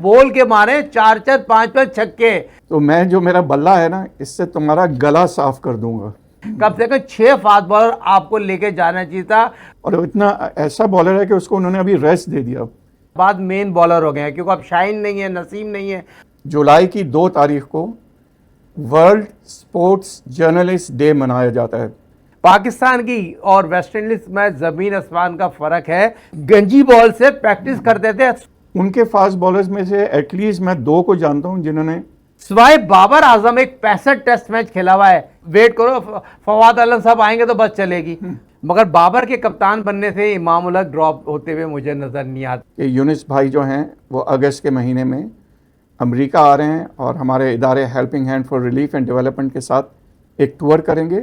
बोल के मारे 4-4 5-5 छक्के। तो मैं जो मेरा बल्ला है ना, इससे तुम्हारा गला साफ कर दूंगा। कम से कम 6 फास्ट बॉलर आपको लेके जाना चाहिए था। और वो इतना ऐसा बॉलर है कि उसको उन्होंने अभी रेस्ट दे दिया। बाद मेन बॉलर हो गए हैं क्योंकि अब शाइन नहीं है, नसीम नहीं है। जुलाई की 2 तारीख को वर्ल्ड स्पोर्ट्स जर्नलिस्ट डे मनाया जाता है। पाकिस्तान की और वेस्ट इंडीज में जमीन आसमान का फर्क है। गंजी बॉल से प्रैक्टिस करते थे। उनके फास्ट बॉलर्स में से एटलीस्ट मैं 2 को जानता हूं जिन्होंने सिवाय बाबर आजम एक 65 टेस्ट मैच खेला हुआ है। वेट करो, फवाद आलम साहब आएंगे तो बस चलेगी। मगर बाबर के कप्तान बनने से इमाम उल हक ड्रॉप होते हुए मुझे नजर नहीं आता। कि यूनिस भाई जो हैं वो अगस्त के महीने में अमेरिका आ रहे हैं और हमारे इदारे helping hand for relief and development के साथ एक टूर करेंगे।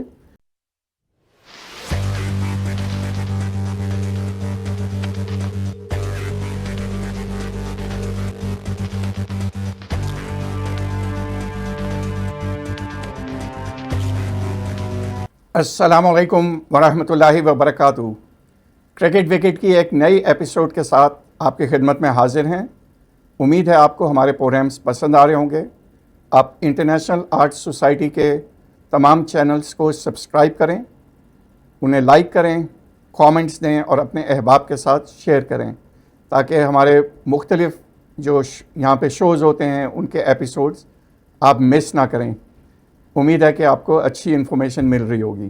अस्सलामुअलैकुम वरहमतुल्लाहि वबरकातुहू। क्रिकेट विकेट की एक नई एपिसोड के साथ आपकी खिदमत में हाजिर हैं। उम्मीद है आपको हमारे प्रोग्राम्स पसंद आ रहे होंगे। आप इंटरनेशनल आर्ट सोसाइटी के तमाम चैनल्स को सब्सक्राइब करें, उन्हें लाइक करें, कमेंट्स दें और अपने अहबाब के साथ शेयर करें ताकि हमारे मुख्तलिफ जो यहाँ पे शोज़ होते हैं उनके एपिसोड्स आप मिस ना करें। उम्मीद है कि आपको अच्छी इन्फॉर्मेशन मिल रही होगी।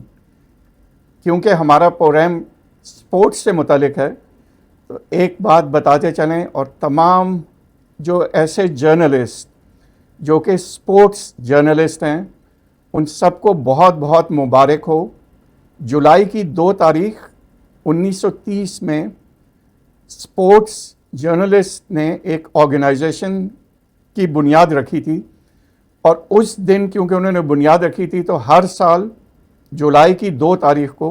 क्योंकि हमारा प्रोग्राम स्पोर्ट्स से मुतालिक है तो एक बात बताते चलें, और तमाम जो ऐसे जर्नलिस्ट जो कि स्पोर्ट्स जर्नलिस्ट हैं उन सबको बहुत बहुत मुबारक हो। जुलाई की 2 तारीख 1930 में स्पोर्ट्स जर्नलिस्ट ने एक ऑर्गेनाइजेशन की बुनियाद रखी थी, और उस दिन क्योंकि उन्होंने बुनियाद रखी थी तो हर साल जुलाई की 2 तारीख को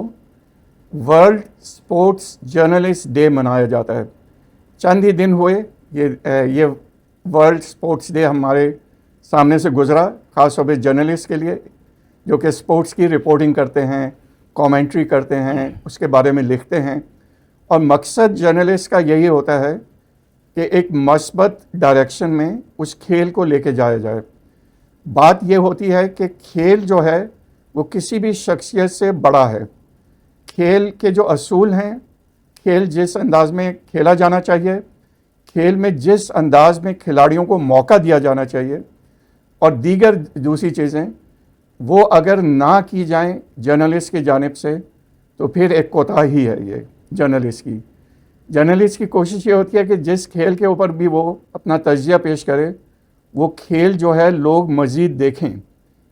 वर्ल्ड स्पोर्ट्स जर्नलिस्ट डे मनाया जाता है। चंद ही दिन हुए ये वर्ल्ड स्पोर्ट्स डे हमारे सामने से गुजरा, ख़ास तौर पे जर्नलिस्ट के लिए जो कि स्पोर्ट्स की रिपोर्टिंग करते हैं, कमेंट्री करते हैं, उसके बारे में लिखते हैं। और मकसद जर्नलिस्ट का यही होता है कि एक मस्बत डायरेक्शन में उस खेल को लेके जाया जाए। बात यह होती है कि खेल जो है वो किसी भी शख्सियत से बड़ा है। खेल के जो असूल हैं, खेल जिस अंदाज में खेला जाना चाहिए, खेल में जिस अंदाज में खिलाड़ियों को मौका दिया जाना चाहिए, और दीगर दूसरी चीज़ें वो अगर ना की जाएं जर्नलिस्ट की जानिब से तो फिर एक कोताही है ये जर्नलिस्ट की। जर्नलिस्ट की कोशिश ये होती है कि जिस खेल के ऊपर भी वो अपना तज्ज़िया पेश करे वो खेल जो है लोग मज़ीद देखें,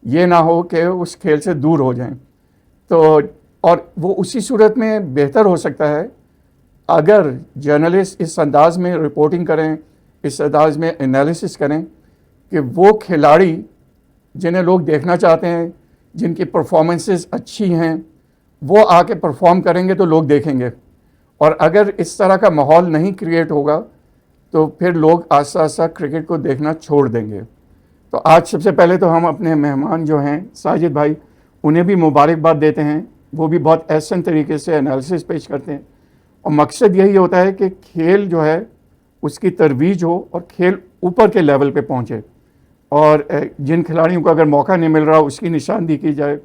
ये ना हो कि उस खेल से दूर हो जाएं। तो और वो उसी सूरत में बेहतर हो सकता है अगर जर्नलिस्ट इस अंदाज़ में रिपोर्टिंग करें, इस अंदाज़ में एनालिसिस करें कि वो खिलाड़ी जिन्हें लोग देखना चाहते हैं, जिनकी परफॉर्मेंसेस अच्छी हैं, वो आके परफॉर्म करेंगे तो लोग देखेंगे। और अगर इस तरह का माहौल नहीं क्रिएट होगा तो फिर लोग आस्ता आस्ता क्रिकेट को देखना छोड़ देंगे। तो आज सबसे पहले तो हम अपने मेहमान जो हैं साजिद भाई, उन्हें भी मुबारकबाद देते हैं। वो भी बहुत एहसन तरीके से एनालिसिस पेश करते हैं, और मकसद यही होता है कि खेल जो है उसकी तरवीज हो और खेल ऊपर के लेवल पे पहुंचे, और जिन खिलाड़ियों को अगर मौका नहीं मिल रहा उसकी निशानदेही की जाए।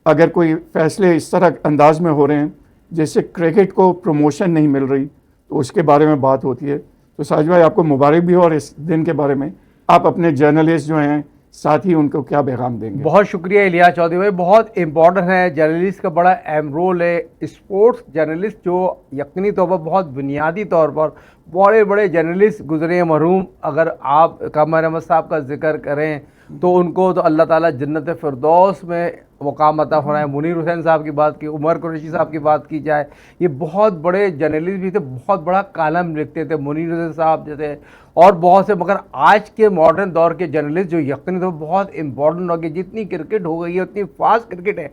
अगर कोई फ़ैसले इस तरह अंदाज में हो रहे हैं जैसे क्रिकेट को प्रमोशन नहीं मिल रही तो उसके बारे में बात होती है। तो साजिद भाई आपको मुबारक भी हो, और इस दिन के बारे में आप अपने जर्नलिस्ट जो हैं साथ ही उनको क्या पैगाम देंगे? बहुत शुक्रिया इलियास चौधरी भाई, बहुत इंपॉर्टेंट है। जर्नलिस्ट का बड़ा अहम रोल है। स्पोर्ट्स जर्नलिस्ट जो यकीनी तौर पर बहुत बुनियादी तौर पर बड़े बड़े जर्नलिस्ट गुजरे मरहूम, अगर आप कमर अहमद साहब का जिक्र करें तो उनको तो अल्लाह ताला जन्नत फिरदौस में मुकाम अता फरमाए। मुनीर हुसैन साहब की बात की, उमर कुरैशी साहब की बात की जाए, ये बहुत बड़े जर्नलिस्ट भी थे, बहुत बड़ा कालम लिखते थे मुनीर हुसैन साहब जैसे, और बहुत से। मगर आज के मॉडर्न दौर के जर्नलिस्ट जो यकीनी तौर पर बहुत इंपॉर्टेंट हो गए, जितनी क्रिकेट हो गई है उतनी फास्ट क्रिकेट है,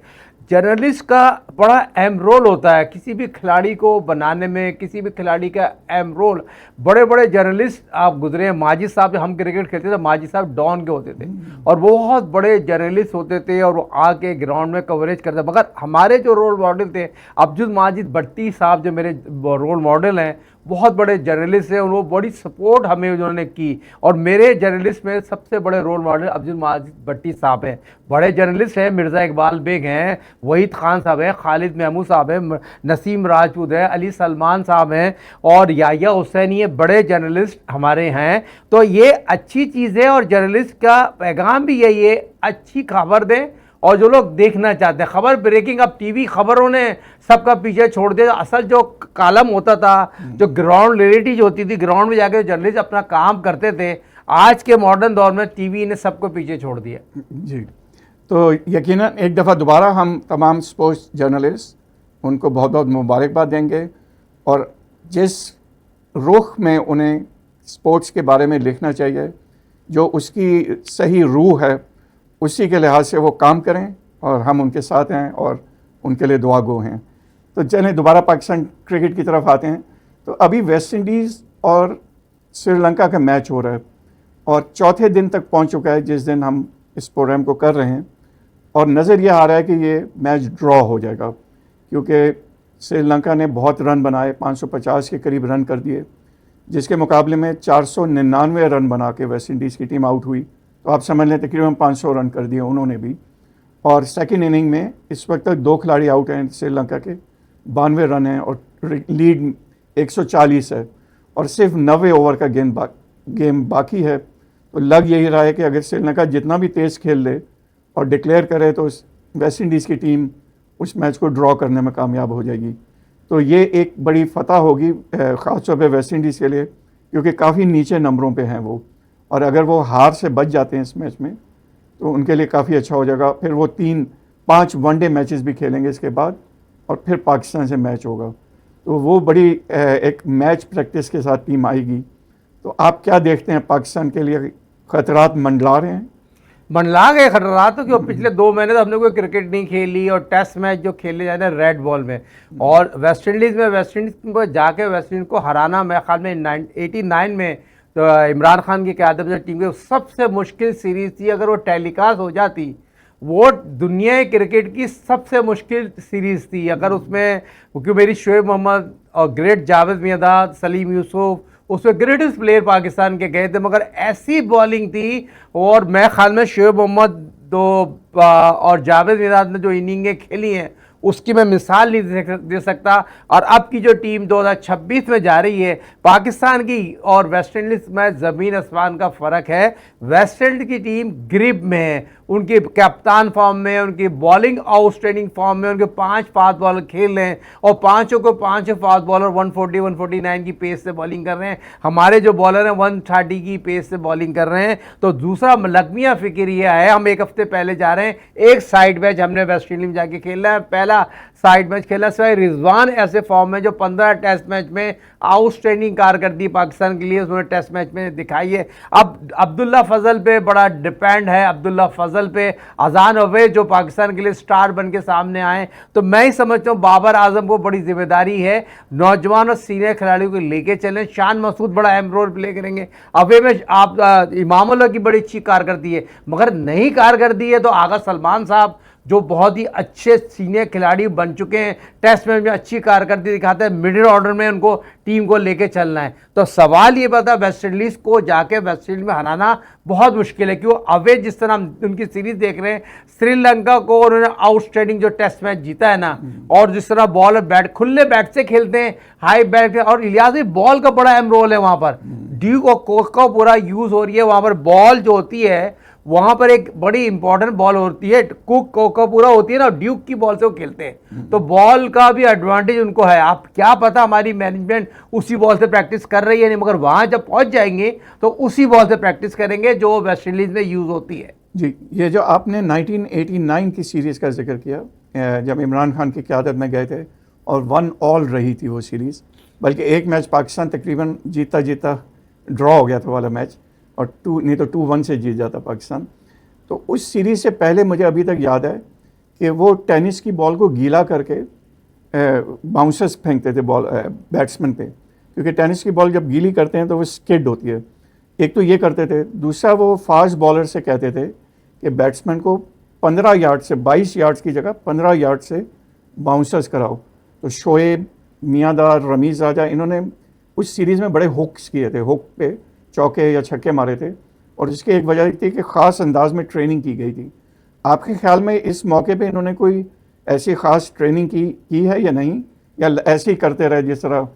जर्नलिस्ट का बड़ा अहम रोल होता है किसी भी खिलाड़ी को बनाने में। किसी भी खिलाड़ी का अहम रोल, बड़े बड़े जर्नलिस्ट आप गुजरे हैं। माजिद साहब, जब हम क्रिकेट खेलते थे माजिद साहब डॉन के होते थे और वो बहुत बड़े जर्नलिस्ट होते थे और वो आके ग्राउंड में कवरेज करते। मगर हमारे जो रोल मॉडल थे, अब्दुल माजिद भट्टी साहब जो मेरे रोल मॉडल हैं, बहुत बड़े जर्नलिस्ट हैं, उन्होंने बड़ी सपोर्ट हमें उन्होंने की। और मेरे जर्नलिस्ट में सबसे बड़े रोल मॉडल अब्दुल माजिद भट्टी साहब हैं। बड़े जर्नलिस्ट हैं, मिर्ज़ा इकबाल बेग हैं, वहीद खान साहब हैं, खालिद महमूद साहब हैं, नसीम राजपूत हैं, अली सलमान साहब हैं और याहिया हुसैनी, ये बड़े जर्नलिस्ट हमारे हैं। तो ये अच्छी चीज़ है और जर्नलिस्ट का पैगाम भी यही है, अच्छी खबर दें और जो लोग देखना चाहते हैं खबर ब्रेकिंग। अब टीवी खबरों ने सबका पीछे छोड़ दिया। असल जो कॉलम होता था, जो ग्राउंड रियलिटी जो होती थी, ग्राउंड में जाकर जर्नलिस्ट अपना काम करते थे, आज के मॉडर्न दौर में टीवी ने सबको पीछे छोड़ दिया। जी, तो यकीनन एक दफ़ा दोबारा हम तमाम स्पोर्ट्स जर्नलिस्ट उनको बहुत बहुत मुबारकबाद देंगे और जिस रुख में उन्हें स्पोर्ट्स के बारे में लिखना चाहिए, जो उसकी सही रूह है, उसी के लिहाज से वो काम करें और हम उनके साथ हैं और उनके लिए दुआ गो हैं। तो चलें दोबारा पाकिस्तान क्रिकेट की तरफ आते हैं। तो अभी वेस्ट इंडीज़ और श्रीलंका का मैच हो रहा है और चौथे दिन तक पहुंच चुका है जिस दिन हम इस प्रोग्राम को कर रहे हैं, और नज़र ये आ रहा है कि ये मैच ड्रॉ हो जाएगा क्योंकि श्रीलंका ने बहुत रन बनाए, 550 के करीब रन कर दिए, जिसके मुकाबले में 499 रन बना के वेस्ट इंडीज़ की टीम आउट हुई। तो आप समझ लें तकरीबन 500 रन कर दिए उन्होंने भी। और सेकेंड इनिंग में इस वक्त तक 2 खिलाड़ी आउट हैं श्रीलंका के, 92 रन हैं और लीड 140 है और सिर्फ 90 ओवर का गेम बाकी है। तो लग यही रहा है कि अगर श्रीलंका जितना भी तेज़ खेल ले और डिक्लेयर करे तो वेस्ट इंडीज़ की टीम उस मैच को ड्रॉ करने में कामयाब हो जाएगी। तो ये एक बड़ी फतह होगी ख़ास तौर पे वेस्ट इंडीज़ के लिए, क्योंकि काफ़ी नीचे नंबरों पे हैं वो, और अगर वो हार से बच जाते हैं इस मैच में तो उनके लिए काफ़ी अच्छा हो जाएगा। फिर वो 3-5 वनडे मैचेस भी खेलेंगे इसके बाद और फिर पाकिस्तान से मैच होगा। तो वो बड़ी एक मैच प्रैक्टिस के साथ टीम आएगी। तो आप क्या देखते हैं, पाकिस्तान के लिए खतरात मंडला रहे हैं? मंडला गए खतरात, तो क्यों पिछले 2 महीने तो हमने कोई क्रिकेट नहीं खेली और टेस्ट मैच जो खेले जा रहे हैं रेड बॉल में, और वेस्ट इंडीज़ को जाके वेस्ट इंडीज़ को हराना मेरे ख्याल में 89 में तो इमरान खान की क़यादत में टीम की सबसे मुश्किल सीरीज़ थी। अगर वो टेलीकास्ट हो जाती, वो दुनिया क्रिकेट की सबसे मुश्किल सीरीज़ थी। अगर उसमें, क्योंकि मेरी शोएब मोहम्मद और ग्रेट जावेद मियांदाद, सलीम यूसुफ, उसमें ग्रेटेस्ट प्लेयर पाकिस्तान के गए थे, मगर ऐसी बॉलिंग थी। और मैं ख्याल में शोएब मोहम्मद और जावेद मियांदाद ने जो इनिंगें खेली हैं उसकी मैं मिसाल नहीं दे सकता। और अब की जो टीम 2026 में जा रही है पाकिस्तान की और वेस्ट इंडीज़ में ज़मीन आसमान का फ़र्क है। वेस्ट इंडीज़ की टीम ग्रिप में है, उनके कप्तान फॉर्म में, उनकी बॉलिंग आउटस्टैंडिंग फॉर्म में, उनके 5 फास्ट बॉलर खेल रहे हैं और पाँचों को 5 फास्ट बॉलर 140-149 की पेस से बॉलिंग कर रहे हैं। हमारे जो बॉलर हैं 130 की पेस से बॉलिंग कर रहे हैं। तो दूसरा लगमिया फिक्र ये है, हम 1 हफ्ते पहले जा रहे हैं, एक साइड मैच हमने वेस्ट इंडीज में जाके खेलना है, पहला साइड मैच खेला। सिवाय रिजवान ऐसे फॉर्म में जो 15 टेस्ट मैच में आउटस्टैंडिंग कारकर्दगी पाकिस्तान के लिए उन्होंने टेस्ट मैच में दिखाई है। अब अब्दुल्ला फजल पे बड़ा डिपेंड है, अब्दुल्ला फजल पे, अजान अवैध जो पाकिस्तान के लिए स्टार बन के सामने आए। तो मैं ही समझता हूँ बाबर आजम को बड़ी जिम्मेदारी है नौजवान और सीनियर खिलाड़ियों को लेके चलें। शान मसूद बड़ा अहम रोल प्ले करेंगे। अवे में आप इमामुल्लाह की बड़ी अच्छी कारकर्दगी है, मगर नहीं कारकर्दगी है तो आगा सलमान साहब जो बहुत ही अच्छे सीनियर खिलाड़ी बन चुके हैं, टेस्ट मैच में अच्छी कारकर्दगी दिखाते हैं, मिडिल ऑर्डर में उनको टीम को लेके चलना है। तो सवाल ये पता वेस्ट इंडीज़ को जाके वेस्ट इंडीज़ में हराना बहुत मुश्किल है, क्यों अवे जिस तरह हम उनकी सीरीज़ देख रहे हैं, श्रीलंका को उन्होंने आउटस्टैंडिंग जो टेस्ट मैच जीता है ना, और जिस तरह बॉल बैट खुले बैट से खेलते हैं, हाई बैट, और इलियासी बॉल का बड़ा अहम रोल है वहाँ पर, ड्यूक और कोक का पूरा यूज़ हो रही है वहाँ पर। बॉल जो होती है वहां पर एक बड़ी इंपॉर्टेंट बॉल होती है, कुक का पूरा होती है ना, ड्यूक की बॉल से वो खेलते हैं, तो बॉल का भी एडवांटेज उनको है। आप क्या पता हमारी मैनेजमेंट उसी बॉल से प्रैक्टिस कर रही है नहीं, मगर वहां जब पहुंच जाएंगे तो उसी बॉल से प्रैक्टिस करेंगे जो वेस्ट इंडीज में यूज होती है। जी, ये जो आपने 1989 की सीरीज़ का जिक्र किया, जब इमरान खान की क़यादत में गए थे और 1-1 रही थी वो सीरीज़, बल्कि एक मैच पाकिस्तान तकरीबन जीता जीता ड्रॉ हो गया था वाला मैच, और 2-1 से जीत जाता पाकिस्तान। तो उस सीरीज़ से पहले मुझे अभी तक याद है कि वो टेनिस की बॉल को गीला करके बाउंसर्स फेंकते थे बॉल बैट्समैन पे, क्योंकि टेनिस की बॉल जब गीली करते हैं तो वो स्किड होती है। एक तो ये करते थे, दूसरा वो फास्ट बॉलर से कहते थे कि बैट्समैन को 15 यार्ड से, 22 यार्ड्स की जगह 15 यार्ड से बाउंसर्स कराओ। तो शोएब, मियांदाद, रमीज़ राजा, इन्होंने उस सीरीज़ में बड़े हुक्स किए थे, हुक पे चौके या छक्के मारे थे, और इसकी एक वजह थी कि ख़ास अंदाज में ट्रेनिंग की गई थी। आपके ख्याल में इस मौके पे इन्होंने कोई ऐसी ख़ास ट्रेनिंग की है या नहीं, या ऐसे ही करते रहे जिस तरह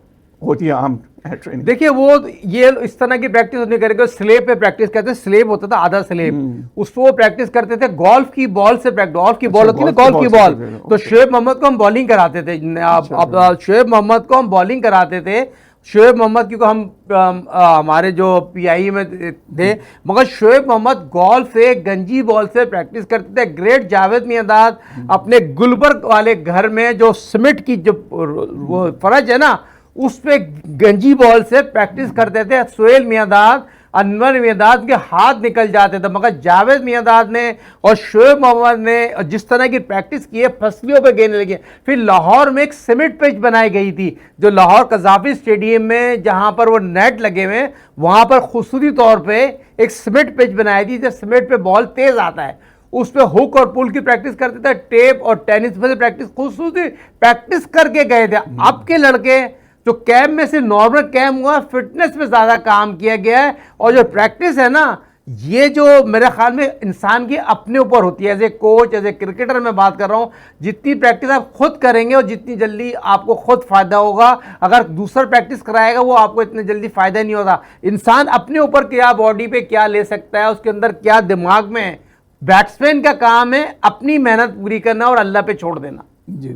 होती है आम ट्रेनिंग? देखिए, वो ये इस तरह की प्रैक्टिस नहीं करेंगे, स्लेब पे प्रैक्टिस करते, स्लेब होता था आधा स्लेब, उसको वो प्रैक्टिस करते थे। गोल्फ की बॉल से गोल्फ की बॉल होती है ना, गोल्फ की बॉल, तो शोएब मोहम्मद को हम बॉलिंग कराते थे। अब शोएब मोहम्मद को हम बॉलिंग कराते थे। शोएब मोहम्मद, क्योंकि हम हमारे जो पीआई में थे, मगर शोएब मोहम्मद गोल्फ से गंजी बॉल से प्रैक्टिस करते थे। ग्रेट जावेद मियांदाद अपने गुलबर्ग वाले घर में जो सीमेंट की जो वो फर्श है ना, उस पे गंजी बॉल से प्रैक्टिस करते थे। सुहेल मियांदाद, अनवर मियांदाद के हाथ निकल जाते थे, मगर जावेद मियांदाद ने और शोएब मोहम्मद ने जिस तरह की प्रैक्टिस की है, फसलियों पे गेंद लगी। फिर लाहौर में एक सीमेंट पिच बनाई गई थी, जो लाहौर कज़ाफी स्टेडियम में जहां पर वो नेट लगे हुए, वहां पर खुसूसी तौर पे एक सीमेंट पिच बनाई थी। जब सीमेंट पे बॉल तेज आता है, उस पे हुक और पुल की प्रैक्टिस करते थे। टेप और टेनिस पे प्रैक्टिस, खुसूसी प्रैक्टिस करके गए थे। अब के लड़के जो कैंप में से नॉर्मल कैंप हुआ, फिटनेस पे ज्यादा काम किया गया है, और जो प्रैक्टिस है ना, ये जो मेरे ख्याल में इंसान की अपने ऊपर होती है। As a coach, as a cricketer मैं बात कर रहा हूं, जितनी प्रैक्टिस आप खुद करेंगे और जितनी जल्दी आपको खुद फायदा होगा, अगर दूसरा प्रैक्टिस कराएगा वो आपको इतनी जल्दी फायदा नहीं होता। इंसान अपने ऊपर क्या बॉडी पे क्या ले सकता है, उसके अंदर क्या दिमाग में है। बैट्समैन का काम है अपनी मेहनत पूरी करना और अल्लाह पे छोड़ देना। जी,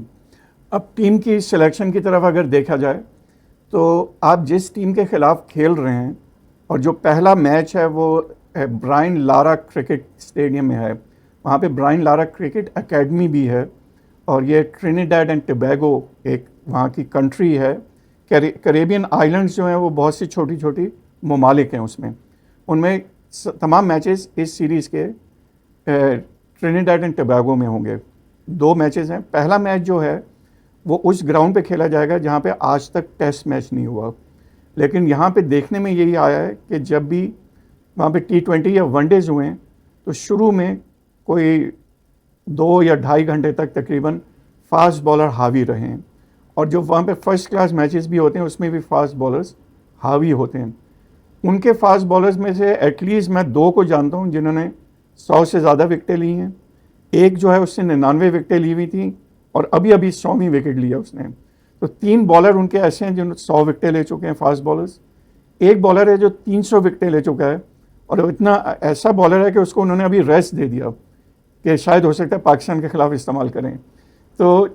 अब टीम की सिलेक्शन की तरफ अगर देखा जाए, तो आप जिस टीम के खिलाफ खेल रहे हैं, और जो पहला मैच है वो ब्रायन लारा क्रिकेट स्टेडियम में है, वहाँ पे ब्रायन लारा क्रिकेट एकेडमी भी है, और ये ट्रिनिडाड एंड टोबैगो एक वहाँ की कंट्री है। कैरेबियन आइलैंड्स जो हैं वो बहुत सी छोटी छोटी ममालिक हैं, उसमें उनमें तमाम मैचेस इस सीरीज़ के ट्रिनिडाड एंड टोबैगो में होंगे। 2 मैचेस हैं। पहला मैच जो है वो उस ग्राउंड पे खेला जाएगा जहाँ पे आज तक टेस्ट मैच नहीं हुआ, लेकिन यहाँ पे देखने में यही आया है कि जब भी वहाँ पे T20 या वनडेज हुए हैं, तो शुरू में कोई 2 या 2.5 घंटे तक तकरीबन फास्ट बॉलर हावी रहे हैं, और जो वहाँ पे फर्स्ट क्लास मैचेस भी होते हैं उसमें भी फास्ट बॉलर्स हावी होते हैं। उनके फास्ट बॉलर्स में से एटलीस्ट मैं 2 को जानता हूँ जिन्होंने 100 से ज़्यादा विकटें ली हैं। एक जो है उससे 99 विकटें ली हुई थी, और अभी 100वीं विकेट लिया उसने। तो 3 बॉलर उनके ऐसे हैं जिन्होंने 100 विकटें ले चुके हैं, फास्ट बॉलर्स। एक बॉलर है जो 300 विकटें ले चुका है, और इतना ऐसा बॉलर है कि उसको उन्होंने अभी रेस्ट दे दिया कि शायद हो सकता है पाकिस्तान के खिलाफ इस्तेमाल करें। तो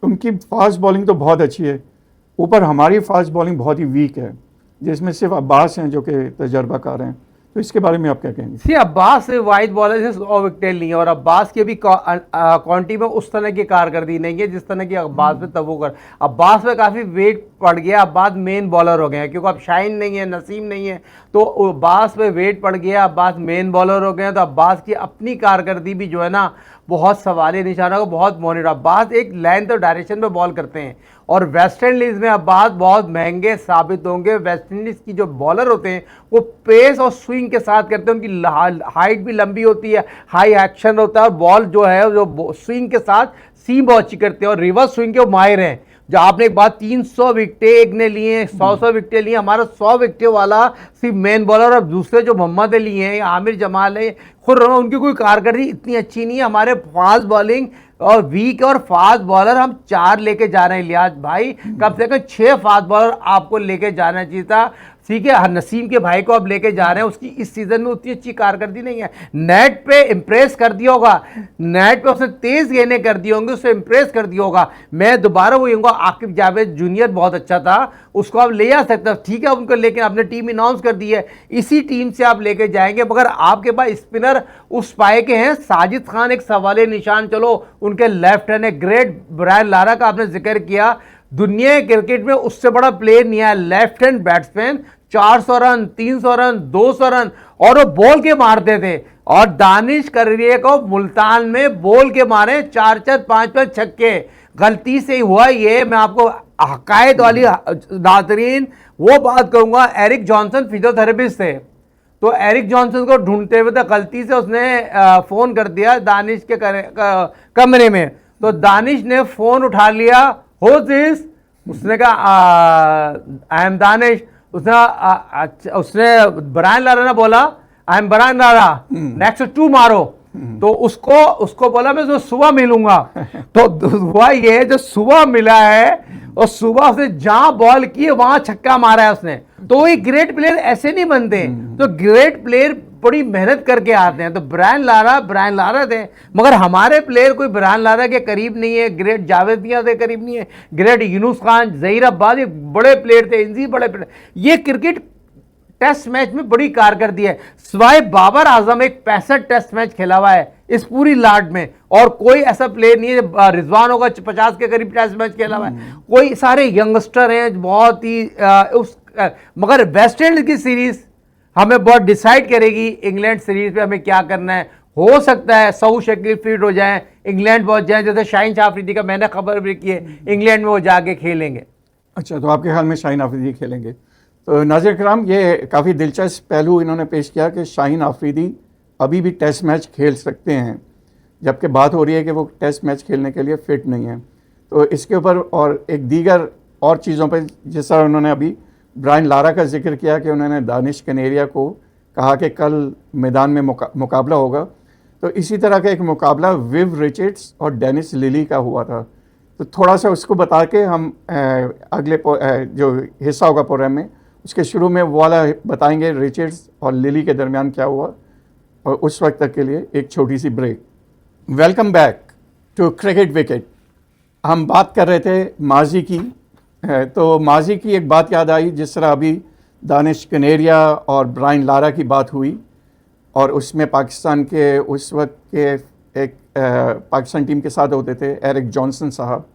उनकी फास्ट बॉलिंग तो बहुत अच्छी है, ऊपर हमारी फास्ट बॉलिंग बहुत ही वीक है, जिसमें सिर्फ अब्बास हैं जो कि तजर्बाकार हैं। तो इसके बारे में आप क्या कहेंगे? सी, अब्बास वाइड बॉलर से 100 विकेट ली है, और अब्बास की भी क्वांटिटी में उस तरह की कारकर्दगी नहीं है जिस तरह की अब्बास पे तब वो कर। अब्बास पे काफ़ी वेट पड़ गया, अब्बास मेन बॉलर हो गए हैं, क्योंकि अब शाइन नहीं है, नसीम नहीं है, तो अब्बास पे वेट पड़ गया, अब्बास मेन बॉलर हो गए हैं। तो अब्बास की अपनी कारकर्दगी भी जो है ना, बहुत सवालिया निशाना को बहुत मॉनिटर। अब्बास एक लेंथ और डायरेक्शन पे बॉल करते हैं, और वेस्ट इंडीज़ में अब्बास बहुत महंगे साबित होंगे। वेस्ट इंडीज़ की जो बॉलर होते हैं वो पेस और स्विंग के साथ करते हैं, उनकी हाइट भी लंबी होती है, हाई एक्शन होता है, और बॉल जो है जो स्विंग के साथ सीम बहुत अच्छी करते हैं, और रिवर्स स्विंग के वो माहिर हैं। जो आपने एक बात 300 विकटें एक ने लिए, 100 विकटें लिए, हमारा 100 विकटें वाला सिर्फ मेन बॉलर, और दूसरे जो मोहम्मद अली हैं, आमिर जमाल है, खुर्रम, उनकी कोई कारकर्दगी इतनी अच्छी नहीं है। हमारे फास्ट बॉलिंग और वीक और फास्ट बॉलर हम 4 लेके जा रहे हैं लियाज भाई, कम से कम 6 फास्ट बॉलर आपको लेके जाना चाहिए था। ठीक है, नसीम के भाई को अब लेके जा रहे हैं, उसकी इस सीजन में उतनी अच्छी कारकर्दगी नहीं है। नेट पे इंप्रेस कर दिया होगा, नेट पे उसने तेज गेंदें कर दी होंगी, उससे इंप्रेस कर दिया होगा। मैं दोबारा वो कहूँगा, आकिब जावेद जूनियर बहुत अच्छा था, उसको आप ले जा सकते, ठीक है उनको, लेकिन आपने टीम अनाउंस कर दी है, इसी टीम से आप लेके जाएंगे। मगर आपके पास स्पिनर उस पाए के हैं, साजिद खान एक सवाले निशान, चलो उनके लेफ्ट हैंड है। ग्रेट ब्रायन लारा का आपने जिक्र किया, दुनिया क्रिकेट में उससे बड़ा प्लेयर नहीं है, left hand batsman, 400 run, 300 run, 200 run, और वो बॉल के मारते थे। और दानिश करिए को मुल्तान में बॉल के मारे 4-4, 5-5 छक्के। गलती से ही हुआ ये, मैं आपको हकायत वाली नाज़रीन वो बात कहूंगा। एरिक जॉनसन फिजियोथेरेपिस्ट थे, तो एरिक जॉनसन को ढूंढते हुए तो गलती से उसने फ़ोन कर दिया दानिश के कमरे में, तो दानिश ने फ़ोन उठा लिया, हो दिस, उसने कहा आई एम दानिश, उसने ब्रायन लारा ने बोला I am Brian Lara, next 2 मारो। तो उसको बोला मैं तो सुबह मिलूंगा। तो हुआ ये, जो सुबह मिला है और सुबह उसने जहां बॉल की वहां छक्का मारा है उसने। तो वही ग्रेट प्लेयर ऐसे नहीं बनते। तो ग्रेट प्लेयर बड़ी मेहनत करके आते हैं। तो ब्रायन लारा थे, मगर हमारे प्लेयर कोई ब्रायन लारा के करीब नहीं है, ग्रेट जावेद मियां के करीब नहीं है, ग्रेट यूनुस खान, जहीर अब्बास, ये बड़े प्लेयर थे, इनसे बड़े प्लेयर। ये क्रिकेट टेस्ट मैच में बड़ी कारकर्दी है। सिवाय बाबर आजम एक 65 टेस्ट मैच खेला हुआ है इस पूरी लाट में, और कोई ऐसा प्लेयर नहीं है। रिजवान होगा 50 के करीब टेस्ट मैच खेला हुआ है। कोई सारे यंगस्टर हैं बहुत ही मगर वेस्ट इंडीज की सीरीज हमें बहुत डिसाइड करेगी। इंग्लैंड सीरीज पे हमें क्या करना है। हो सकता है सऊ शकील फिट हो जाए, इंग्लैंड पहुंच जाए, जैसे शाहीन शाह अफरीदी का मैंने खबर भी की है, इंग्लैंड में वो जाके खेलेंगे। अच्छा, तो आपके ख्याल में शाहीन अफरीदी खेलेंगे? तो नाज़िर कराम, ये काफ़ी दिलचस्प पहलू इन्होंने पेश किया कि शाहीन अफरीदी अभी भी टेस्ट मैच खेल सकते हैं, जबकि बात हो रही है कि वो टेस्ट मैच खेलने के लिए फ़िट नहीं है। तो इसके ऊपर और एक दीगर और चीज़ों पर, जिस तरह उन्होंने अभी ब्रायन लारा का जिक्र किया कि उन्होंने दानिश कनेरिया को कहा कि कल मैदान में मुकाबला होगा, तो इसी तरह का एक मुकाबला विव रिचर्ड्स और डेनिस लिली का हुआ था। तो थोड़ा सा उसको बता के हम अगले जो हिस्सा होगा प्रोग्राम में, उसके शुरू में वो वाला बताएंगे रिचर्ड्स और लिली के दरमियान क्या हुआ, और उस वक्त तक के लिए एक छोटी सी break. Welcome back to cricket wicket. हम बात कर रहे थे माजी की, तो माजी की एक बात याद आई, जिस तरह अभी दानिश कनेरिया और ब्रायन लारा की बात हुई, और उसमें पाकिस्तान के उस वक्त के एक पाकिस्तान टीम के साथ होते थे एरिक जॉनसन साहब,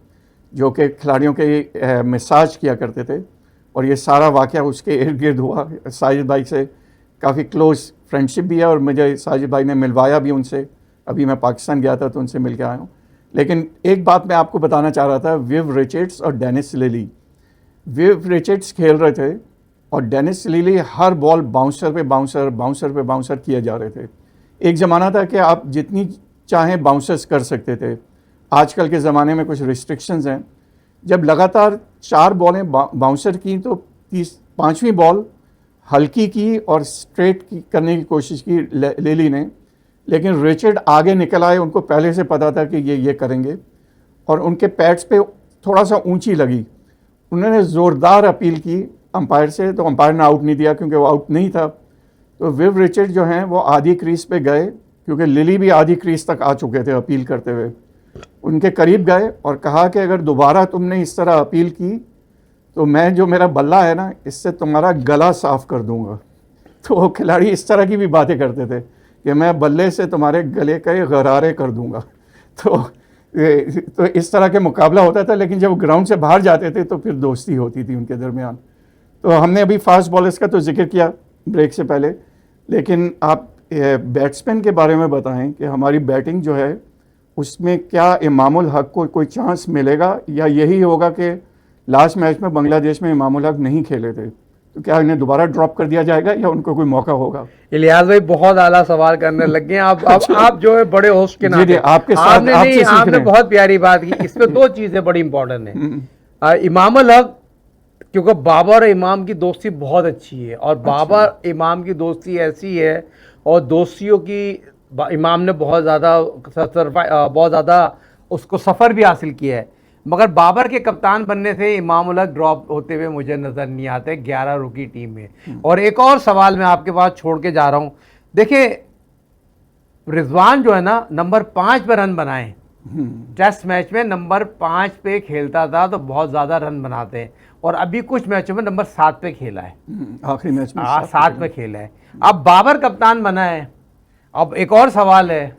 जो कि खिलाड़ियों के मसाज किया करते थे, और ये सारा वाक़या उसके इर्द गिर्द हुआ। साजिद भाई से काफ़ी क्लोज़ फ्रेंडशिप भी है, और मुझे साजिद भाई ने मिलवाया भी उनसे। अभी मैं पाकिस्तान गया था तो उनसे मिल के आया हूँ। लेकिन एक बात मैं आपको बताना चाह रहा था, विव रिचर्ड्स और डेनिस लिली। विव रिचर्ड्स खेल रहे थे और डेनिस लिली हर बॉल बाउंसर पे बाउंसर किए जा रहे थे। एक ज़माना था कि आप जितनी चाहें बाउंसर्स कर सकते थे। आजकल के ज़माने में कुछ रिस्ट्रिक्शंस हैं। जब लगातार 4 बॉलें बाउंसर की, तो 5वीं बॉल हल्की की और स्ट्रेट की करने की कोशिश की लिली ने, लेकिन रिचर्ड आगे निकल आए। उनको पहले से पता था कि ये करेंगे, और उनके पैड्स पे थोड़ा सा ऊंची लगी। उन्होंने ज़ोरदार अपील की अंपायर से, तो अंपायर ने आउट नहीं दिया क्योंकि वो आउट नहीं था। तो विव रिचर्ड जो हैं वो आधी क्रीज पे गए, क्योंकि लिली भी आधी क्रीज तक आ चुके थे अपील करते हुए। उनके करीब गए और कहा कि अगर दोबारा तुमने इस तरह अपील की तो मैं जो मेरा बल्ला है ना, इससे तुम्हारा गला साफ कर दूंगा। तो वो खिलाड़ी इस तरह की भी बातें करते थे कि मैं बल्ले से तुम्हारे गले के गरारे कर दूंगा। तो इस तरह के मुकाबला होता था, लेकिन जब ग्राउंड से बाहर जाते थे तो फिर दोस्ती होती थी उनके दरमियान। तो हमने अभी फास्ट बॉलर्स का तो जिक्र किया ब्रेक से पहले, लेकिन आप बैट्समैन के बारे में बताएं कि हमारी बैटिंग जो है उसमें क्या इमामुल हक को कोई चांस मिलेगा, या यही होगा कि लास्ट मैच में बांग्लादेश में इमामुल हक नहीं खेले थे, तो क्या इन्हें दोबारा ड्रॉप कर दिया जाएगा या उनको कोई मौका होगा? इलियास भाई बहुत आला सवाल करने लग गए आप जो है बड़े होस्ट के नाते आपके साथ आपने बहुत प्यारी बात की। इसमें 2 चीजें बड़ी इंपॉर्टेंट है। इमामुल हक, क्योंकि बाबर और इमाम की दोस्ती बहुत अच्छी है, और बाबर इमाम की दोस्ती ऐसी है, और दोस्तियों की इमाम ने बहुत ज़्यादा उसको सफ़र भी हासिल किया है। मगर बाबर के कप्तान बनने से इमाम उल हक ड्रॉप होते हुए मुझे नज़र नहीं आते 11 रुकी टीम में। और एक और सवाल मैं आपके पास छोड़ के जा रहा हूँ। देखिए, रिजवान जो है ना, नंबर 5 पे रन बनाए टेस्ट मैच में, नंबर 5 पे खेलता था तो बहुत ज़्यादा रन बनाते हैं, और अभी कुछ मैचों में नंबर 7 पे खेला है, आखिरी मैच में 7 पे खेला है। अब बाबर कप्तान बना है। अब एक और सवाल है,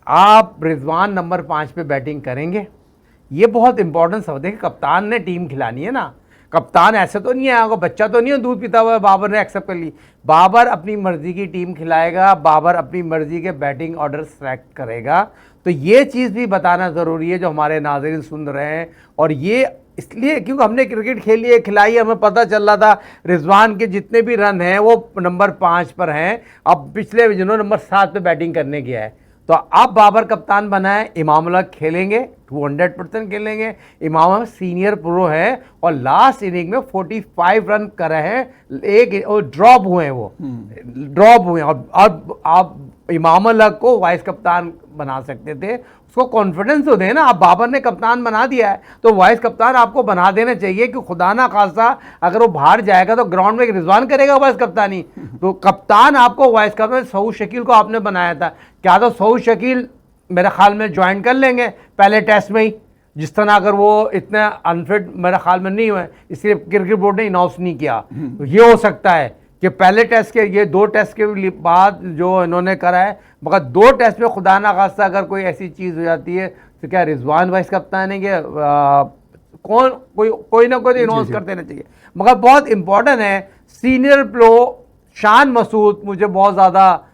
आप रिजवान नंबर 5 पे बैटिंग करेंगे? ये बहुत इंपॉर्टेंट सवाल। देखिए, कप्तान ने टीम खिलानी है ना, कप्तान ऐसे तो नहीं है, बच्चा तो नहीं है दूध पीता हुआ। बाबर ने एक्सेप्ट कर ली, बाबर अपनी मर्जी की टीम खिलाएगा, बाबर अपनी मर्जी के बैटिंग ऑर्डर सेलेक्ट करेगा। तो ये चीज़ भी बताना ज़रूरी है जो हमारे नाज़रीन सुन रहे हैं। और ये इसलिए क्योंकि हमने क्रिकेट खेली है, खिलाई, हमें पता चल रहा था रिजवान के जितने भी रन हैं वो नंबर 5 पर हैं। अब पिछले दिनों नंबर 7 पे बैटिंग करने गया है। तो अब बाबर कप्तान बनाए, इमाम उल हक खेलेंगे, 200% खेलेंगे। इमाम उल हक सीनियर प्रो है और लास्ट इनिंग में 45 रन करे हैं, एक ड्रॉप हुए हैं, वो ड्रॉप हुए हैं। और अब आप इमाम उल हक को वाइस कप्तान बना सकते थे, उसको कॉन्फिडेंस तो देना। आप बाबर ने कप्तान बना दिया है तो वाइस कप्तान आपको बना देना चाहिए कि खुदा ना खासा अगर वो बाहर जाएगा तो ग्राउंड में रिजवान करेगा वाइस कप्तानी। तो कप्तान आपको वाइस कप्तान सऊद शकील को आपने बनाया था, क्या तो सऊद शकील मेरे ख्याल में ज्वाइन कर लेंगे पहले टेस्ट में ही, जिस तरह अगर वो इतने अनफिट मेरे ख्याल में नहीं हुए, इसलिए क्रिकेट बोर्ड ने अनाउंस नहीं किया। तो ये हो सकता है कि पहले टेस्ट के, ये 2 टेस्ट के बाद जो इन्होंने करा है, मगर 2 टेस्ट में खुदा ना खास्ता अगर कोई ऐसी चीज़ हो जाती है तो क्या रिजवान वाइस कप्तान है कि कौन कोई ना कोई अनाउंस कर देना चाहिए। मगर बहुत इंपॉर्टेंट है सीनियर प्रो शान मसूद, मुझे बहुत ज़्यादा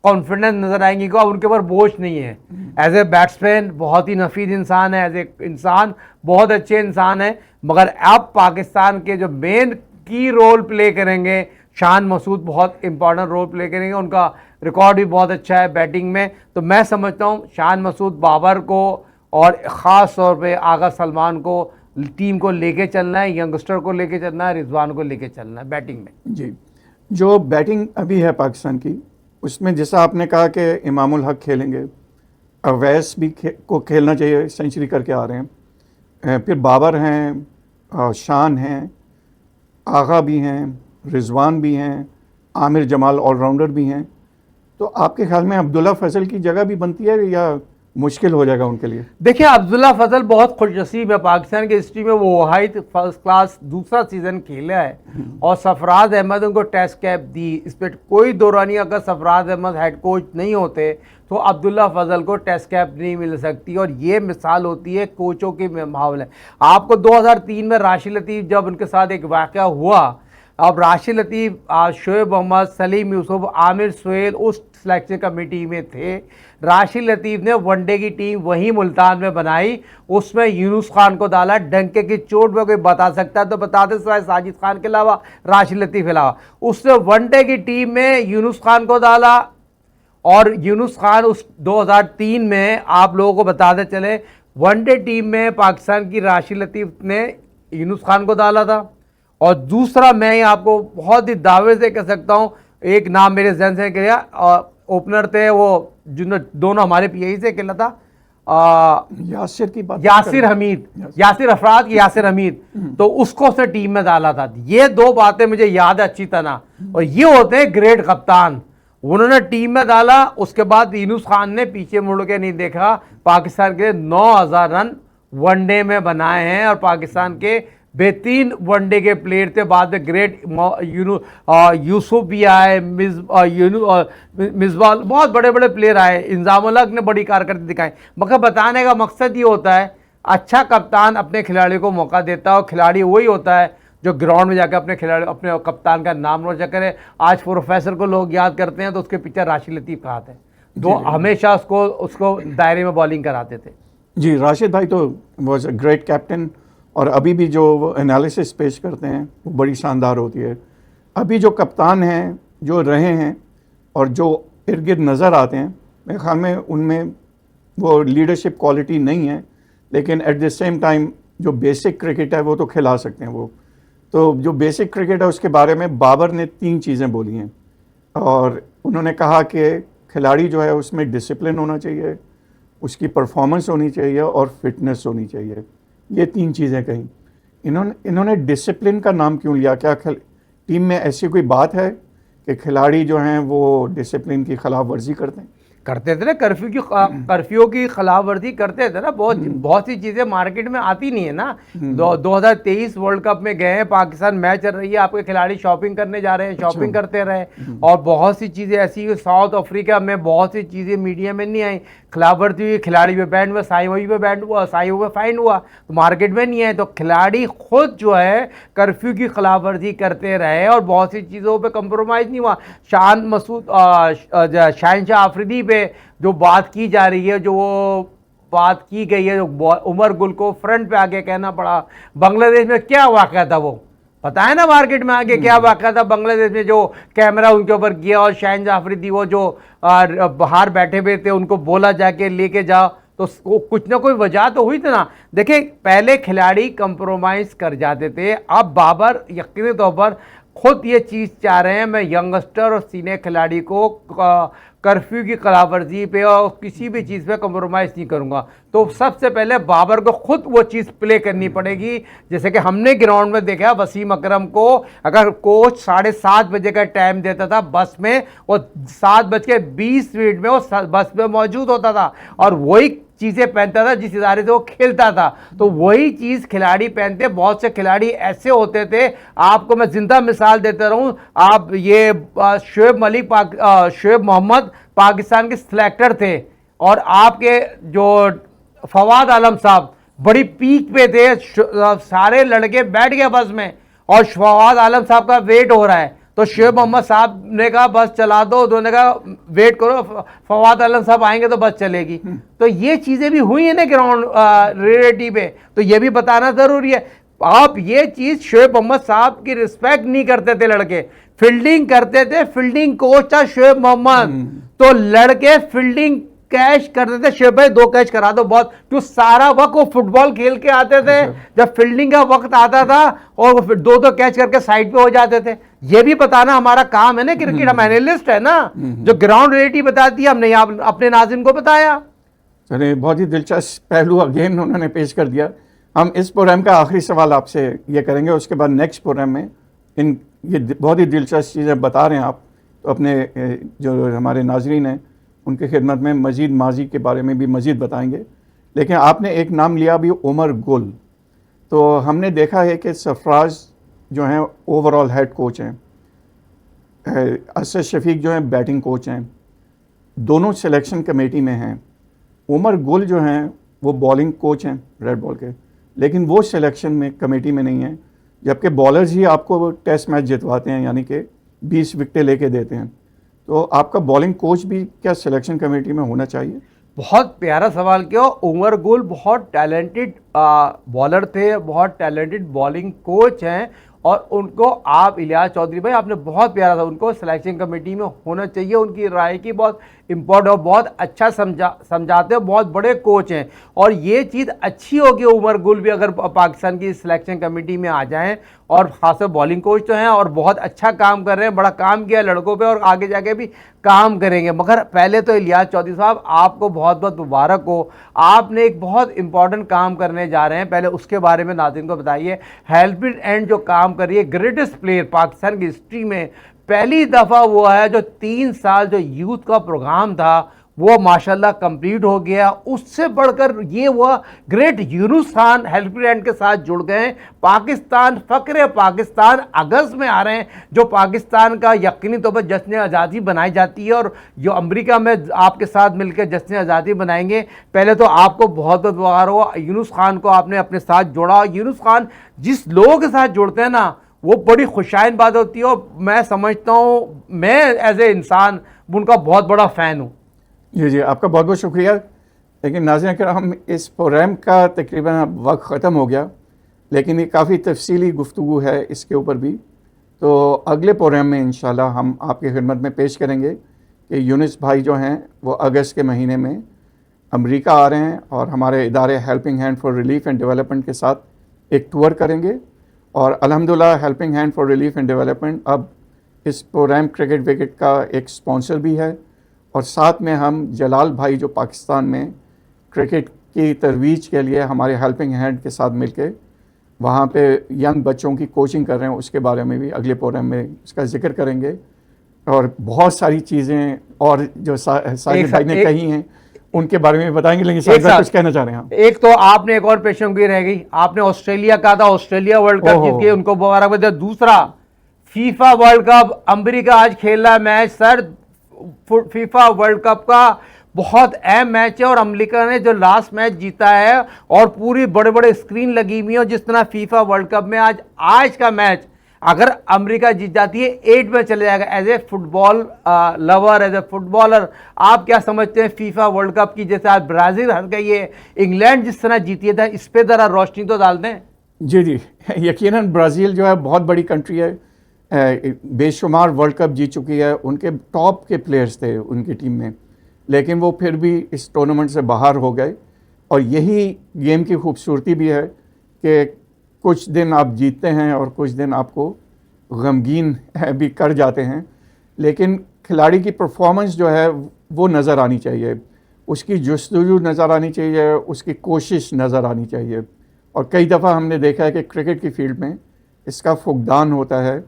कॉन्फिडेंस नज़र आएंगी कि अब उनके ऊपर बोझ नहीं है। एज ए बैट्समैन बहुत ही नफीस इंसान है, एज ए इंसान बहुत अच्छे इंसान है, मगर अब पाकिस्तान के जो मेन की रोल प्ले करेंगे शान मसूद, बहुत इंपॉर्टेंट रोल प्ले करेंगे। उनका रिकॉर्ड भी बहुत अच्छा है बैटिंग में। तो मैं समझता हूँ शान मसूद बाबर को और ख़ास तौर पे आगा सलमान को टीम को लेके चलना है, यंगस्टर को लेके चलना है, रिजवान को लेके चलना है बैटिंग में। जी, जो बैटिंग अभी है पाकिस्तान की, उसमें जैसा आपने कहा कि इमाम उल हक खेलेंगे, अवैस भी को खेलना चाहिए, सेंचुरी करके आ रहे हैं, फिर बाबर हैं, शान हैं, आगा भी हैं, रिजवान भी हैं, आमिर जमाल ऑलराउंडर भी हैं। तो आपके ख्याल में अब्दुल्ला फजल की जगह भी बनती है या मुश्किल हो जाएगा उनके लिए? देखिए, अब्दुल्ला फजल बहुत खुशनसीब है, पाकिस्तान की हिस्ट्री में वो वाहिद फर्स्ट क्लास दूसरा सीज़न खेला है और सरफराज अहमद उनको टेस्ट कैप दी। इस पर कोई दौरानी, अगर सरफराज अहमद हेड कोच नहीं होते तो अब्दुल्ला फजल को टेस्ट कैप नहीं मिल सकती। और ये मिसाल होती है कोचों के मामले। आपको 2003 में राशिद लतीफ़ जब उनके साथ एक वाक़या हुआ, अब राशिद लतीफ़, शोएब मोहम्मद, सलीम यूसुफ, आमिर सुहेल उस सिलेक्शन कमेटी में थे। राशिद लतीफ़ ने वनडे की टीम वहीं मुल्तान में बनाई, उसमें यूनुस खान को डाला। डंके की चोट में कोई बता सकता है तो बता दे, सिवाय साजिद खान के अलावा, राशिद लतीफ़ के अलावा। उसने वनडे की टीम में यूनुस खान को डाला और यूनुस खान उस 2003 में, आप लोगों को बताते चले, वनडे टीम में पाकिस्तान की राशिद लतीफ़ ने यूनुस खान को डाला था। और दूसरा, मैं आपको बहुत ही दावे से कह सकता हूँ, एक नाम मेरे जहन से गया, और ओपनर थे वो जिन्होंने दोनों हमारे पीआई से खेला था, यासिर की बात, यासिर हमीद, यासिर अफराद की यासिर हमीद, तो उसको उसने टीम में डाला था। ये 2 बातें मुझे याद है अच्छी तरह। और ये होते हैं ग्रेट कप्तान, उन्होंने टीम में डाला, उसके बाद यूनुस खान ने पीछे मुड़ के नहीं देखा। पाकिस्तान के 9000 रन वनडे में बनाए हैं और पाकिस्तान के बेहतरीन वनडे के प्लेयर थे। बाद में ग्रेट यूसुफ भी आए, मिसबाह, बहुत बड़े बड़े प्लेयर आए, इंजामुल हक ने बड़ी कारकर्दगी दिखाई। मगर बताने का मकसद ये होता है, अच्छा कप्तान अपने खिलाड़ी को मौका देता है और खिलाड़ी वही होता है जो ग्राउंड में जाकर अपने खिलाड़ी, अपने कप्तान का नाम रोशन करे। आज प्रोफेसर को लोग याद करते हैं तो उसके पीछे राशिद लतीफ़ कहा थे, जो हमेशा उसको दायरे में बॉलिंग कराते थे। जी, राशिद भाई तो वॉज अ ग्रेट कैप्टन, और अभी भी जो एनालिसिस पेश करते हैं वो बड़ी शानदार होती है। अभी जो कप्तान हैं, जो रहे हैं और जो इर्द गिर्द नज़र आते हैं, मेरे ख्याल में उनमें वो लीडरशिप क्वालिटी नहीं है, लेकिन एट द सेम टाइम जो बेसिक क्रिकेट है वो तो खिला सकते हैं वो। तो जो बेसिक क्रिकेट है उसके बारे में बाबर ने 3 चीज़ें बोली हैं, और उन्होंने कहा कि खिलाड़ी जो है उसमें डिसिप्लिन होना चाहिए, उसकी परफॉर्मेंस होनी चाहिए और फिटनेस होनी चाहिए। ये 3 चीज़ें कही। इन्होंने डिसिप्लिन का नाम क्यों लिया? क्या टीम में ऐसी कोई बात है कि खिलाड़ी जो हैं वो डिसिप्लिन की खिलाफ वर्जी करते थे ना, कर्फ्यू की खिलाफ वर्जी करते थे ना। बहुत सी चीज़ें मार्केट में आती नहीं है ना। 2023 वर्ल्ड कप में गए हैं, पाकिस्तान मैच चल रही है, आपके खिलाड़ी शॉपिंग करने जा रहे हैं, शॉपिंग करते रहे। और बहुत सी चीज़ें ऐसी, साउथ अफ्रीका में बहुत सी चीज़ें मीडिया में नहीं आई, खिलाफ वर्जी हुई, खिलाड़ी पे बैंड हुआ, साई पे बैंड हुआ, साई पे फाइन हुआ, तो मार्केट में नहीं है। तो खिलाड़ी खुद जो है कर्फ्यू की खिलाफ वर्जी करते रहे और बहुत सी चीज़ों पे कंप्रोमाइज़ नहीं हुआ। शहनशाह आफरीदी पे जो बात की जा रही है, जो वो बात की गई है, जो उमर गुल को फ्रंट पे आके कहना पड़ा, बांग्लादेश में क्या वाक़या था वो पता है ना मार्केट में आके क्या वाक़या था बांग्लादेश में, जो कैमरा उनके ऊपर गया और शाहीन जाफरी थी वो जो बाहर बैठे हुए थे, उनको बोला जाके लेके जाओ, तो कुछ ना कोई वजह तो हुई थी ना। देखिए पहले खिलाड़ी कंप्रोमाइज कर जाते थे, अब बाबर यकीनी तौर पर खुद ये चीज़ चाह रहे हैं, मैं यंगस्टर और सीनियर खिलाड़ी को कर्फ्यू की खिलाफवर्जी पे और किसी भी चीज़ पे कंप्रोमाइज़ नहीं करूंगा। तो सबसे पहले बाबर को खुद वो चीज़ प्ले करनी पड़ेगी। जैसे कि हमने ग्राउंड में देखा वसीम अकरम को, अगर कोच 7:30 बजे का टाइम देता था बस में, वो 7:20 में वो बस में मौजूद होता था और वही चीज़ें पहनता था जिस इदारे से वो खेलता था। तो वही चीज़ खिलाड़ी पहनते। बहुत से खिलाड़ी ऐसे होते थे, आपको मैं जिंदा मिसाल देता रहूं, आप ये शोएब मोहम्मद पाकिस्तान के सिलेक्टर थे और आपके जो फवाद आलम साहब बड़ी पीक पे थे, सारे लड़के बैठ गए बस में और फवाद आलम साहब का वेट हो रहा है, तो शोएब मोहम्मद साहब ने कहा बस चला दो, उन्होंने कहा वेट करो, फवाद आलम साहब आएंगे तो बस चलेगी। तो ये चीज़ें भी हुई है ना ग्राउंड रियलिटी पे, तो ये भी बताना ज़रूरी है। आप ये चीज़ शोएब मोहम्मद साहब की रिस्पेक्ट नहीं करते थे लड़के, फील्डिंग करते थे, फील्डिंग कोच था शोएब मोहम्मद, तो लड़के फील्डिंग कैच करते थे, शोएब भाई 2 कैच करा दो बहुत, क्यों सारा वक्त वो फुटबॉल खेल के आते थे, जब फील्डिंग का वक्त आता था और वो 2 कैच करके साइड पे हो जाते थे। ये भी बताना हमारा काम है ना, क्रिकेट हम एनालिस्ट है ना, जो ग्राउंड रियलिटी बताती है, हमने यहाँ अपने नाज़रीन को बताया। चलिए, बहुत ही दिलचस्प पहलू अगेन उन्होंने पेश कर दिया। हम इस प्रोग्राम का आखिरी सवाल आपसे ये करेंगे, उसके बाद नेक्स्ट प्रोग्राम में ये बहुत ही दिलचस्प चीज़ें बता रहे हैं आप, तो अपने जो हमारे नाजरीन हैं उनकी खिदमत में मज़ीद माजी के बारे में भी मज़ीद बताएंगे। लेकिन आपने एक नाम लिया अभी, उमर गुल। तो हमने देखा है कि सरफराज जो हैं ओवरऑल हेड कोच हैं, असद शफीक जो हैं बैटिंग कोच हैं, दोनों सिलेक्शन कमेटी में हैं। उमर गुल जो हैं वो बॉलिंग कोच हैं रेड बॉल के, लेकिन वो सिलेक्शन में कमेटी में नहीं हैं, जबकि बॉलर्स ही आपको टेस्ट मैच जितवाते हैं, यानी कि 20 विकेटें लेके देते हैं। तो आपका बॉलिंग कोच भी क्या सिलेक्शन कमेटी में होना चाहिए? बहुत प्यारा सवाल किया। उमर गुल बहुत टैलेंटेड बॉलर थे, बहुत टैलेंटेड बॉलिंग कोच हैं और उनको आप इलियास चौधरी भाई आपने बहुत प्यारा था, उनको सिलेक्शन कमेटी में होना चाहिए। उनकी राय की बहुत इम्पोर्टेंट और बहुत अच्छा समझाते हैं, बहुत बड़े कोच हैं और ये चीज़ अच्छी होगी उमर गुल भी अगर पाकिस्तान की सिलेक्शन कमेटी में आ जाएं, और खासकर बॉलिंग कोच तो हैं और बहुत अच्छा काम कर रहे हैं, बड़ा काम किया लड़कों पे और आगे जाके भी काम करेंगे। मगर पहले तो इलियास चौधरी साहब आपको बहुत बहुत मुबारक हो, आपने एक बहुत इंपॉर्टेंट काम करने जा रहे हैं, पहले उसके बारे में नाज़रीन को बताइए। हेल्पिंग हैंड जो काम कर रही है, ग्रेटेस्ट प्लेयर पाकिस्तान की हिस्ट्री में पहली दफ़ा वो है जो 3 साल जो यूथ का प्रोग्राम था वो माशाल्लाह कंप्लीट हो गया। उससे बढ़कर ये हुआ great Yunus Khan helping hand के साथ जुड़ गए। पाकिस्तान फ़ख्र पाकिस्तान अगस्त में आ रहे हैं, जो पाकिस्तान का यकीनी तौर पर जश्न आज़ादी बनाई जाती है और जो अमेरिका में आपके साथ मिलकर जश्न आज़ादी बनाएंगे। पहले तो आपको बहुत बहुत मुबारक हो, यूनुस खान को आपने अपने साथ जोड़ा। यूनुस खान जिस लोगों के साथ जुड़ते हैं ना वो बड़ी खुशाइन बात होती है और मैं समझता हूँ, मैं एज ए इंसान उनका बहुत बड़ा फ़ैन हूँ। जी, आपका बहुत बहुत शुक्रिया। लेकिन नाज़रीन हम इस प्रोग्राम का तकरीबन वक्त ख़त्म हो गया, लेकिन ये काफ़ी तफसीली गुफ्तगू है इसके ऊपर भी। तो अगले प्रोग्राम में इंशाल्लाह हम आपकी खिदमत में पेश करेंगे कि यूनुस भाई जो हैं वो अगस्त के महीने में अमेरिका आ रहे हैं और हमारे इदारे helping hand for relief and development के साथ एक टूर करेंगे। और अल्हम्दुलिल्लाह helping hand for relief and development अब इस प्रोग्राम क्रिकेट विकेट का एक स्पॉन्सर भी है। और साथ में हम जलाल भाई जो पाकिस्तान में क्रिकेट की तरवीज के लिए हमारे हेल्पिंग हैंड के साथ मिलके वहाँ पे यंग बच्चों की कोचिंग कर रहे हैं, उसके बारे में भी अगले प्रोग्राम में उसका जिक्र करेंगे। और बहुत सारी चीज़ें और जो साजिद भाई ने कही हैं उनके बारे में बताएंगे। लेकिन साजिद भाई कुछ कहना चाह रहे हैं हम। एक तो आपने एक और पेशेंगी रह गई, आपने ऑस्ट्रेलिया कहा था, ऑस्ट्रेलिया वर्ल्ड कप जीत के उनको मुबारकबाद। दूसरा फीफा वर्ल्ड कप अमेरिका आज खेल रहा match sir, FIFA world cup का बहुत अहम मैच है और अमेरिका ने जो लास्ट मैच जीता है और पूरी बड़े बड़े स्क्रीन लगी हुई है। और जिस तरह फीफा वर्ल्ड कप में आज का मैच अगर अमेरिका जीत जाती है 8 में चले जाएगा। As a football lover, as a footballer आप क्या समझते हैं फीफा वर्ल्ड कप की? जैसे आज ब्राज़ील हार गई है, इंग्लैंड जिस तरह जीती है, इस पर ज़रा रोशनी तो डाल दें। जी जी, यकीनन ब्राज़ील जो है बहुत बड़ी कंट्री है, बेशुमार वर्ल्ड कप जीत चुकी है, उनके टॉप के प्लेयर्स थे उनकी टीम में, लेकिन वो फिर भी इस टूर्नामेंट से बाहर हो गए। और यही गेम की खूबसूरती भी है कि कुछ दिन आप जीतते हैं और कुछ दिन आपको गमगीन भी कर जाते हैं, लेकिन खिलाड़ी की परफॉर्मेंस जो है वो नज़र आनी चाहिए, उसकी जस्तजू नज़र आनी चाहिए, उसकी कोशिश नज़र आनी चाहिए। और कई दफ़ा हमने देखा है कि क्रिकेट की फील्ड में इसका फुकदान होता है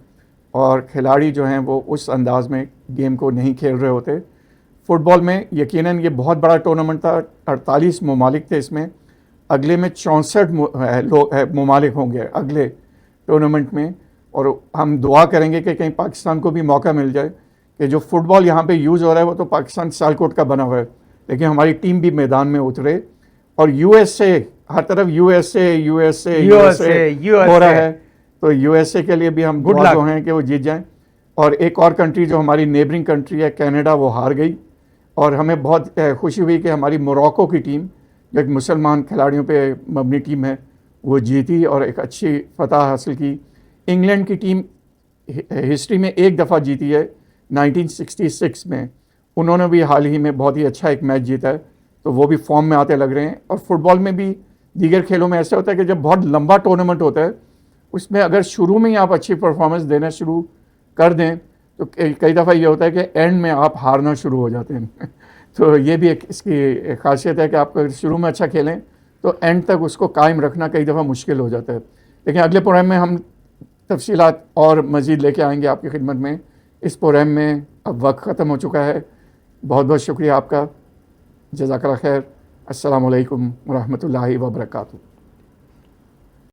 और खिलाड़ी जो हैं वो उस अंदाज़ में गेम को नहीं खेल रहे होते। फ़ुटबॉल में यकीनन ये बहुत बड़ा टूर्नामेंट था, 48 ममालिक थे इसमें, अगले में 64 ममालिक होंगे अगले टूर्नामेंट में। और हम दुआ करेंगे कि कहीं पाकिस्तान को भी मौका मिल जाए कि जो फ़ुटबॉल यहाँ पे यूज़ हो रहा है वो तो पाकिस्तान सियालकोट का बना हुआ है, लेकिन हमारी टीम भी मैदान में उतरे। और यूएसए, हर तरफ यूएसए यूएसए यूएसए हो रहा है, तो यूएसए के लिए भी हम दुआ जो हैं कि वो जीत जाएं। और एक और कंट्री जो हमारी नेबरिंग कंट्री है कनाडा, वो हार गई, और हमें बहुत खुशी हुई कि हमारी मोरक्को की टीम, जो एक मुसलमान खिलाड़ियों पे मबनी टीम है, वो जीती और एक अच्छी फतह हासिल की। इंग्लैंड की टीम हिस्ट्री में एक दफ़ा जीती है 1966 में, उन्होंने भी हाल ही में बहुत ही अच्छा एक मैच जीता है, तो वो भी फॉर्म में आते लग रहे हैं। और फुटबॉल में भी, दीगर खेलों में ऐसा होता है कि जब बहुत लंबा टूर्नामेंट होता है उसमें अगर शुरू में ही आप अच्छी परफॉर्मेंस देना शुरू कर दें तो कई दफ़ा ये होता है कि एंड में आप हारना शुरू हो जाते हैं तो ये भी एक इसकी खासियत है कि आप अगर शुरू में अच्छा खेलें तो एंड तक उसको कायम रखना कई दफ़ा मुश्किल हो जाता है। लेकिन अगले प्रोग्राम में हम तफसीलात और मज़ीद लेके आएंगे आपकी खिदमत में। इस प्रोग्राम में अब वक्त ख़त्म हो चुका है। बहुत बहुत शुक्रिया आपका। जज़ाकल्लाह खैर। अस्सलामु अलैकुम व रहमतुल्लाहि व बरकातुहू।